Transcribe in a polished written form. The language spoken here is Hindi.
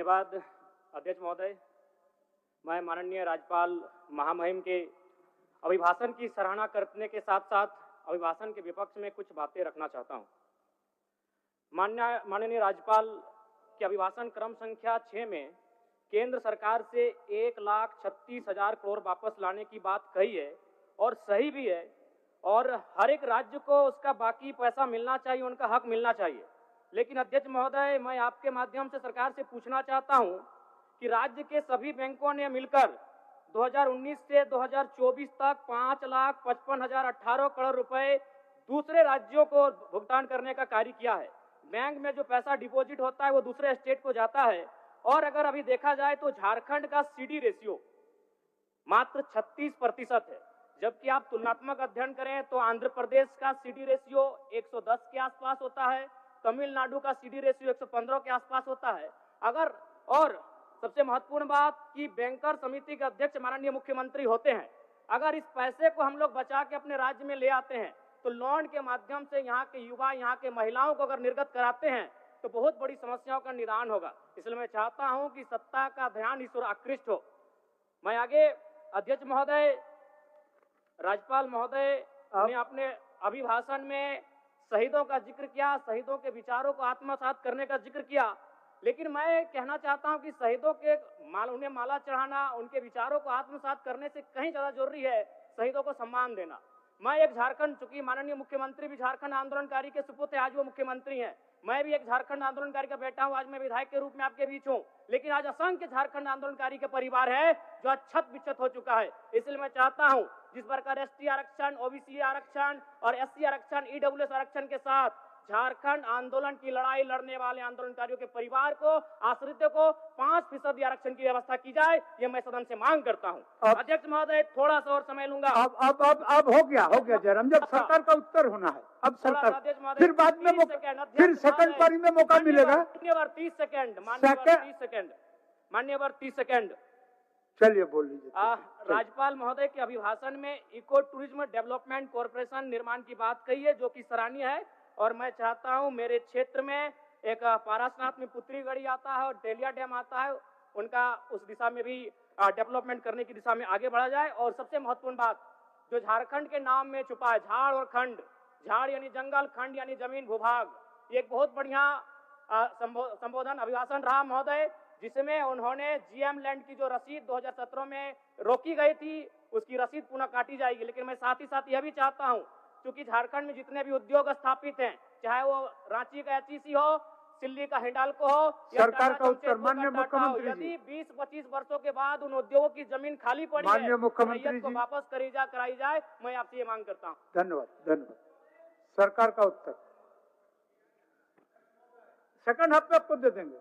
धन्यवाद अध्यक्ष महोदय। मैं माननीय राज्यपाल महामहिम के अभिभाषण की सराहना करने के साथ साथ अभिभाषण के विपक्ष में कुछ बातें रखना चाहता हूं। माननीय राज्यपाल के अभिभाषण क्रम संख्या 6 में केंद्र सरकार से 1,36,000 करोड़ वापस लाने की बात कही है और सही भी है, और हर एक राज्य को उसका बाकी पैसा मिलना चाहिए, उनका हक मिलना चाहिए। लेकिन अध्यक्ष महोदय, मैं आपके माध्यम से सरकार से पूछना चाहता हूं कि राज्य के सभी बैंकों ने मिलकर 2019 से 2024 तक 5,55,018 करोड़ रुपए दूसरे राज्यों को भुगतान करने का कार्य किया है। बैंक में जो पैसा डिपॉजिट होता है वो दूसरे स्टेट को जाता है, और अगर अभी देखा जाए तो झारखंड का सीडी रेशियो मात्र 36% है, जबकि आप तुलनात्मक अध्ययन करें तो आंध्र प्रदेश का सीडी रेशियो 110 के आसपास होता है, तमिलनाडु का सीडी रेशियो 115 के आसपास होता है। और सबसे महत्वपूर्ण बात कि बैंकर समिति के अध्यक्ष माननीय मुख्यमंत्री होते हैं। अगर इस पैसे को हम लोग बचा के अपने राज्य में ले आते हैं तो लोन के माध्यम से यहाँ के युवा, यहाँ के महिलाओं को अगर निर्गत कराते हैं तो बहुत बड़ी समस्याओं का निदान होगा। इसलिए मैं चाहता हूं कि सत्ता का ध्यान इस ओर आकृष्ट हो। मैं आगे अध्यक्ष महोदय, राज्यपाल महोदय ने अपने अभिभाषण में शहीदों का जिक्र किया, शहीदों के विचारों को आत्मसात करने का जिक्र किया, लेकिन मैं कहना चाहता हूं कि शहीदों के उन्हें माला चढ़ाना, उनके विचारों को आत्मसात करने से कहीं ज्यादा जरूरी है शहीदों को सम्मान देना। मैं एक झारखंड, चूंकि माननीय मुख्यमंत्री भी झारखंड आंदोलनकारी के सुपुत्र, आज वो मुख्यमंत्री हैं, मैं भी एक झारखंड आंदोलनकारी का बेटा हूं, आज मैं विधायक के रूप में आपके बीच हूं, लेकिन आज असंख्य झारखंड आंदोलनकारी के परिवार है जो आज छत बिछत हो चुका है। इसलिए मैं चाहता हूं जिस प्रकार एसटी आरक्षण, ओबीसी आरक्षण और एससी आरक्षण, ईडब्ल्यूएस आरक्षण के साथ झारखंड आंदोलन की लड़ाई लड़ने वाले आंदोलनकारियों के परिवार को, आश्रितों को 5% आरक्षण की व्यवस्था की जाए, ये मैं सदन से मांग करता हूं। अध्यक्ष महोदय, थोड़ा सा और समय लूंगा। अब हो गया जयराम, जब सरकार का उत्तर होना है, अब सरकार, फिर बाद में फिर सेकंड पारी में मौका मिलेगा। मान्यवर 30 सेकंड, मान्यवर 30 सेकंड। चलिए बोल लीजिए। राज्यपाल महोदय के अभिभाषण में इको टूरिज्म डेवलपमेंट कॉर्पोरेशन निर्माण की बात कही है, जो कि सराहनीय है, और मैं चाहता हूं मेरे क्षेत्र में एक पारासनाथ में पुत्री गढ़ी आता है और डेलिया डैम आता है, उनका उस दिशा में भी डेवलपमेंट करने की दिशा में आगे बढ़ा जाए। और सबसे महत्वपूर्ण बात जो झारखंड के नाम में छुपा है, झाड़ और खंड, झाड़ यानी जंगल, खंड यानी जमीन भूभाग, ये एक बहुत बढ़िया संबोधन अभिभाषण रहा महोदय, जिसमें उन्होंने जीएम लैंड की जो रसीद 2017 में रोकी गई थी उसकी रसीद पुनः काटी जाएगी। लेकिन मैं साथ ही साथ यह भी चाहता हूं, क्योंकि झारखंड में जितने भी उद्योग स्थापित हैं, चाहे वो रांची का एचईसी हो, दिल्ली का हिंडाल्को हो, सरकार का उत्तर माननीय मुख्यमंत्री जी, यदि 20-25 वर्षों के बाद उन उद्योगों की जमीन खाली पड़ी है, माननीय मुख्यमंत्री को वापस कराई जाए, मैं आपसे ये मांग करता हूँ। धन्यवाद। सरकार का उत्तर सेकंड हाफ में आपको दे देंगे।